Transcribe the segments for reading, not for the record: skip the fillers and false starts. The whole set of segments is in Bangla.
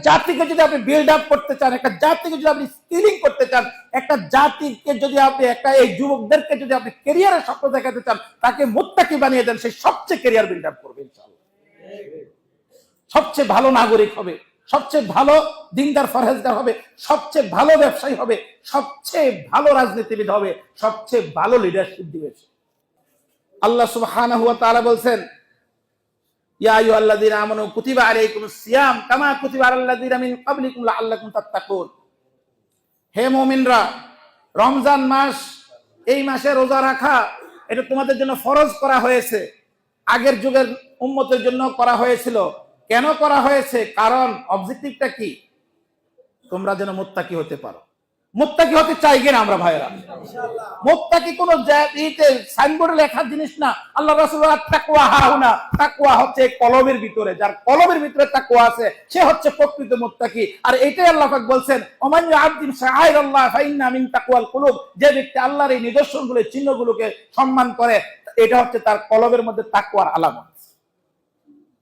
জাতিকে যদি আপনি বিল্ড আপ করতে চান, একটা জাতিকে যদি আপনি স্কিলিং করতে চান, একটা জাতিকে যদি আপনি এই যুবকদেরকে যদি আপনি ক্যারিয়ারের স্বপ্ন দেখাতে চান, তাকে মুত্তাকি বানিয়ে দেন, সে সবচেয়ে ক্যারিয়ার বিল্ড আপ করবে ইনশাআল্লাহ। সবচেয়ে ভালো নাগরিক হবে, সবচেয়ে ভালো দিনদার ফরহেজগার হবে, সবচেয়ে ভালো ব্যবসায়ী হবে, সবচেয়ে ভালো রাজনীতিবিদ হবে, সবচেয়ে ভালো লিডারশিপ দিবে। আল্লাহ সুবহানাহু ওয়া তাআলা বলছেন, ইয়া আইয়ুহাল্লাযীনা আমানু কুতিবা আলাইকুমুস সিয়াম কামা কুতিবা আলাল্লাযীনা মিন ক্বাবলিকুম লাআল্লাকুম তাত্তাকুন। হে মুমিনরা, রমজান মাস, এই মাসে রোজা রাখা এটা তোমাদের জন্য ফরজ করা হয়েছে। আগের যুগের উম্মতের জন্য করা হয়েছিল। কেন করা হয়েছে? কারণ অবজেক্টিভটা কি? তোমরা যেন মুত্তাকি হতে পারো। মুত্তাকি হতে চাই কিনা আমরা ভাইরা? মুত্তাকি কোন সাইনবোর্ডে লেখার জিনিস না। আল্লাহ রাসূল তাকওয়া হাহুনা, তাকওয়া হচ্ছে কলবের ভিতরে। যার কলবের ভিতরে তাকওয়া আছে সে হচ্ছে প্রকৃত মুত্তাকি। আর এটাই আল্লাহ পাক বলছেন, ওমান ইয়াযিম শাআইরাল্লাহ ফাইন্না মিন তাকওয়াল কুলুব। যে ব্যক্তি আল্লাহর এই নিদর্শনগুলো, চিহ্নগুলোকে সম্মান করে, এটা হচ্ছে তার কলবের মধ্যে তাকওয়ার আলামত।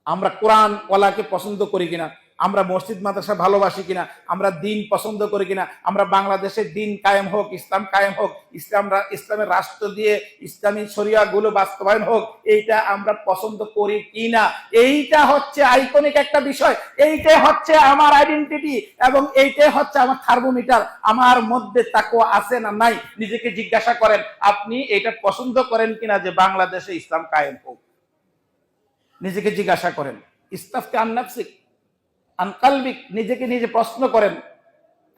আমরা কোরআন ওয়ালাকে পছন্দ করি কিনা, আমরা মসজিদ মাদ্রাসা ভালোবাসি কিনা, আমরা দিন পছন্দ করি কিনা, আমরা বাংলাদেশে দিন কায়েম হোক, ইসলাম কায়েম হোক, ইসলামের রাষ্ট্র দিয়ে ইসলামী শরিয়া গুলো বাস্তবায়ন হোক, এইটা আমরা পছন্দ করি কিনা, এইটা হচ্ছে আইকনিক একটা বিষয়। এইটাই হচ্ছে আমার আইডেন্টিটি এবং এইটাই হচ্ছে আমার থার্মোমিটার। আমার মধ্যে তাকওয়া আছে না নাই নিজেকে জিজ্ঞাসা করেন, আপনি এটা পছন্দ করেন কিনা যে বাংলাদেশে ইসলাম কায়েম হোক। নিজেকে জিজ্ঞাসা করেন, ইস্তাফতি আন নাফসিক আন কালবিক, নিজেকে নিজে প্রশ্ন করেন।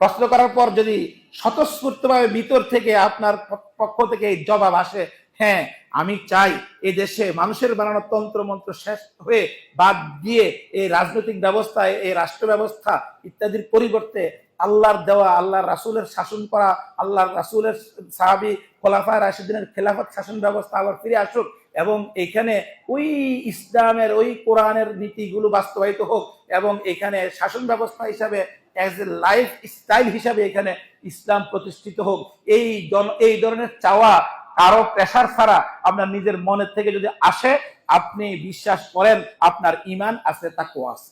প্রশ্ন করার পর যদি স্বতঃস্ফূর্তভাবে ভিতর থেকে আপনার পক্ষ থেকে এই জবাব আসে, হ্যাঁ আমি চাই এই দেশে মানুষের বানানো তন্ত্র মন্ত্র শেষ হয়ে বাদ দিয়ে এই রাজনৈতিক ব্যবস্থা, এই রাষ্ট্র ব্যবস্থা ইত্যাদির পরিবর্তে আল্লাহর দেওয়া, আল্লাহর রাসূলের শাসন করা, আল্লাহর রাসূলের সাহাবী খোলাফায়ে রাশিদিনের খেলাফত শাসন ব্যবস্থা আবার ফিরে আসুক এবং এখানে ওই ইসলামের, ওই কোরআনের নীতিগুলো বাস্তবায়িত হোক এবং এখানে শাসন ব্যবস্থা হিসাবে অ্যাজ এ লাইফ স্টাইল হিসাবে এখানে ইসলাম প্রতিষ্ঠিত হোক। এই ধরনের চাওয়া কারো প্রেসার ছাড়া আপনার নিজের মনের থেকে যদি আসে, আপনি বিশ্বাস করেন আপনার ঈমান আছে, তাকওয়া আছে।